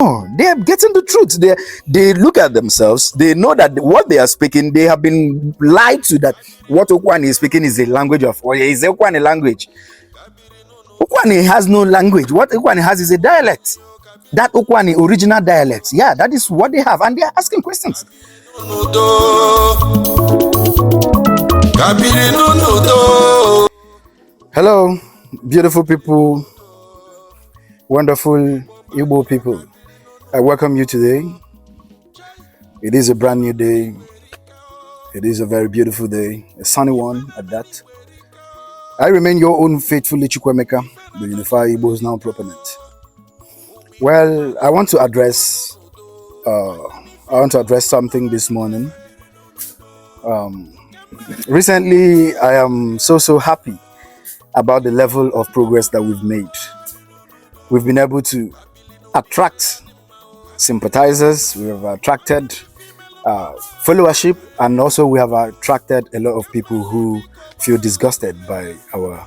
No, they are getting the truth. They look at themselves. They know that what they are speaking, they have been lied to that what UKWUANI is speaking is a language of, or is UKWUANI language. UKWUANI has no language. What UKWUANI has is a dialect. That UKWUANI original dialect. Yeah, that is what they have. And they are asking questions. Hello, beautiful people, wonderful Igbo people. I welcome you today. It is a brand new day. It is a very beautiful day, a sunny one at that. I remain your own faithful Chukwemeka, the Unified Igbo's now proponent. Well, I want to address something this morning. Recently, I am so happy about the level of progress that we've made. We've been able to attract sympathizers, we have attracted followership, and also we have attracted a lot of people who feel disgusted by our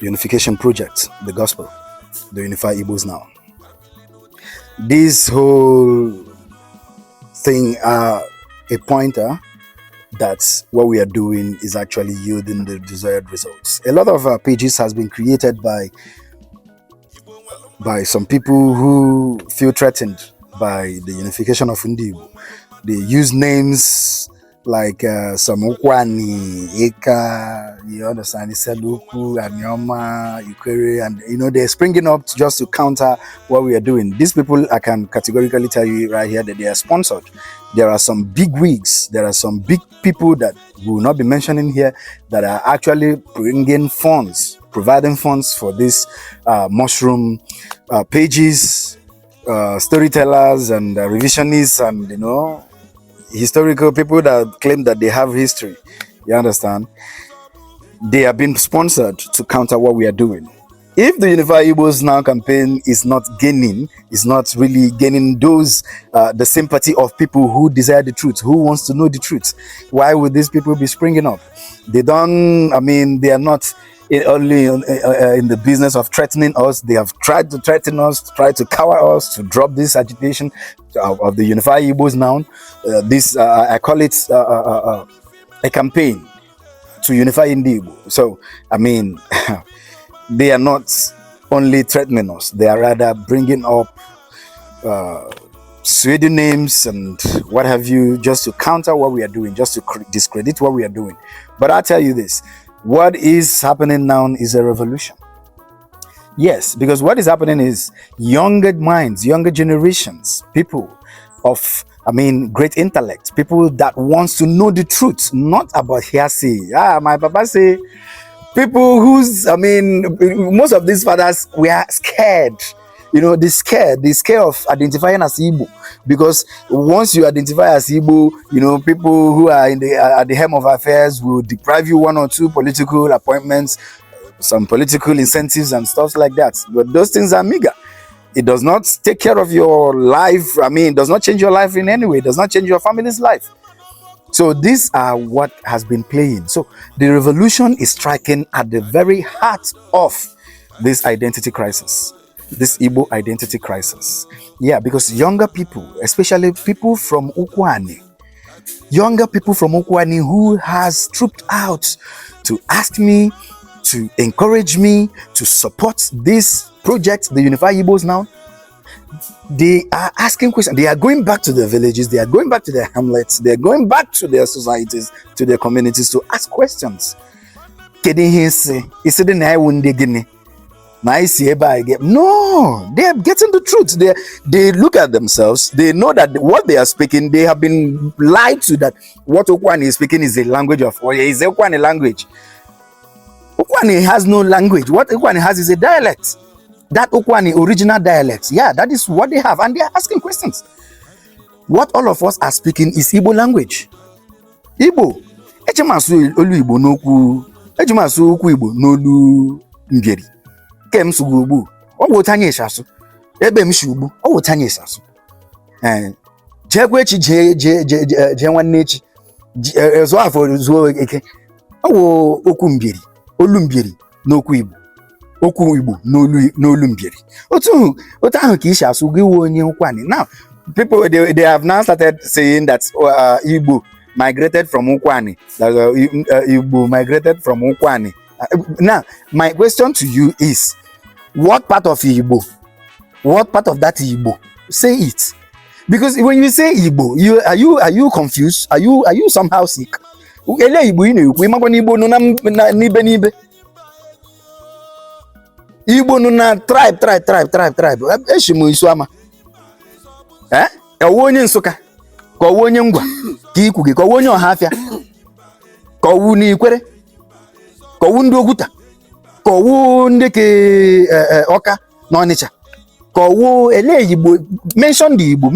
unification project, the gospel, the Unified Igbos Now. This whole thing a pointer that what we are doing is actually yielding the desired results. A lot of pages has been created by some people who feel threatened by the unification of Ndibo. They use names like some UKWUANI, Eka, you understand, Seluku, Anyoma, UKWUANI, and they're springing up just to counter what we are doing. These people, I can categorically tell you right here that they are sponsored. There are some big wigs, there are some big people that we will not be mentioning here that are actually bringing funds, providing funds for these mushroom pages, storytellers and revisionists, and historical people that claim that they have history. You understand? They have been sponsored to counter what we are doing. If the Unified Igbos Now campaign is not really gaining those the sympathy of people who desire the truth, who wants to know the truth, why would these people be springing up? They are not only in the business of threatening us. They have tried to threaten us, tried to cower us, to drop this agitation of the Unified Igbos Now. I call it a campaign to unify Igbo. So, they are not only threatening us, they are rather bringing up pseudo names and what have you, just to counter what we are doing, just to discredit what we are doing. But I'll tell you this, what is happening now is a revolution. Yes, because what is happening is younger minds, younger generations, people of great intellect, people that wants to know the truth, not about hearsay. My papa say, people who's, most of these fathers were scared. They scare of identifying as Igbo, because once you identify as Igbo, people who are at the helm of affairs will deprive you one or two political appointments, some political incentives and stuff like that. But those things are meager. It does not take care of your life. It does not change your life in any way. It does not change your family's life. So these are what has been playing. So the revolution is striking at the very heart of this identity crisis, this Igbo identity crisis. Yeah, because younger people, especially people from UKWUANI, who has trooped out to ask me, to encourage me, to support this project, the Unified Igbos Now, they are asking questions. They are going back to their villages, they are going back to their hamlets, they are going back to their societies, to their communities to ask questions. No, they are getting the truth. They look at themselves. They know that what they are speaking, they have been lied to that what UKWUANI is speaking is a language of, or is UKWUANI language. UKWUANI has no language. What UKWUANI has is a dialect. That UKWUANI original dialect. Yeah, that is what they have, and they are asking questions. What all of us are speaking is Igbo language. Igbo. Echemasu olu Igbo n'okwu. Echemasu okwu Igbo n'olu ngeri. Kem sugbu. Owo tanye isasu. Ebe m shugbu. Owo tanye isasu. Jekwechi je nwanne echi. Ezo afọ zuo eke. Owo okwu mbiri. Olu mbiri n'okwu Igbo. okwu Igbo n'olu mbiri. Otu ahụ ka ishi asụ gị onye Ukwani. Now, people they have now started saying that Igbo migrated from Ukwani. Igbo migrated from Ukwani. Now, my question to you is, what part of Igbo? What part of that Igbo? Say it. Because when you say Igbo, are you confused? Are you somehow sick? Ele Igbo we magwa Igbo no na nibe. Igbo no na tribe. Eshimu isuama. Owo onye Nsụka, ka owo onye Ngwa, ka Ikwuge, ka owo onye Ọhafịa, ka owu n'Ikwere, ka owu ndị Oguta, ka owu ndị ke Ọka na Ọnịcha, ka owu ele Igbo. Mention the Igbo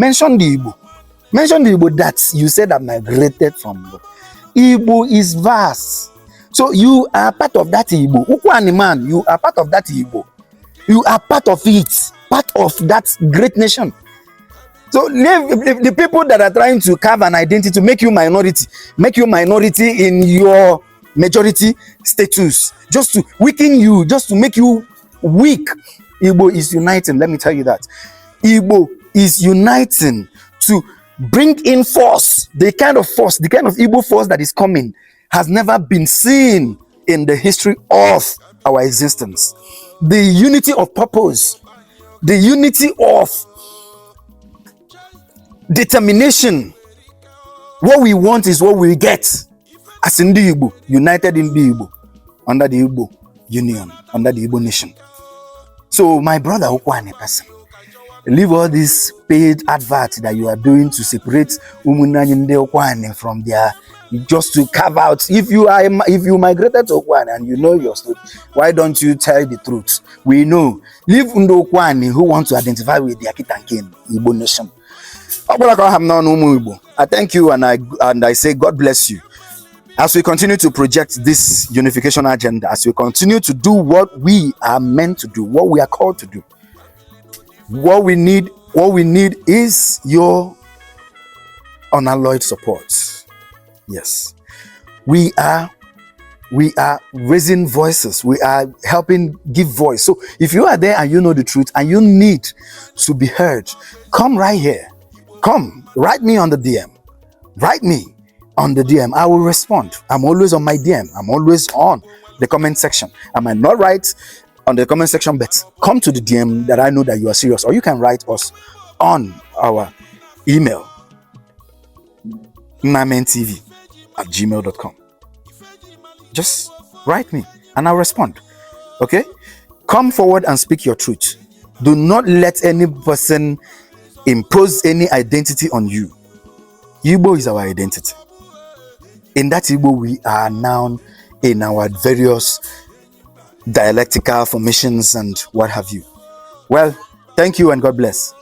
that you said that migrated from. Igbo is vast. So you are part of that Igbo. Ukwani man, you are part of that Igbo. You are part of it, part of that great nation. So the people that are trying to carve an identity to make you minority in your majority status, just to weaken you, just to make you weak. Igbo is uniting. Let me tell you that. Igbo is uniting to bring in force, the kind of Igbo force that is coming has never been seen in the history of our existence. The unity of purpose, the unity of determination. What we want is what we get. As in the Igbo, united in the Igbo, under the Igbo Union, under the Igbo nation. So my brother Ukwani person, leave all this paid advert that you are doing to separate Umunanyinde Ukwani from their, just to carve out. If you migrated to Ukwani and you know your story, why don't you tell the truth? We know. Leave Undo Ukwani who want to identify with the Akitankin Igbo nation. I thank you and I say God bless you. As we continue to project this unification agenda, as we continue to do what we are meant to do, what we are called to do, what we need is your unalloyed support. Yes, we are raising voices. We are helping give voice. So if you are there and you know the truth and you need to be heard, come right here. Come, write me on the DM. Write me on the DM. I will respond. I'm always on my DM. I'm always on the comment section. I might not write on the comment section, but come to the DM that I know that you are serious. Or you can write us on our email, namentv@gmail.com. Just write me and I'll respond. Okay? Come forward and speak your truth. Do not let any person impose any identity on you. Igbo is our identity. In that Igbo, we are now in our various dialectical formations and what have you. Well, thank you and God bless.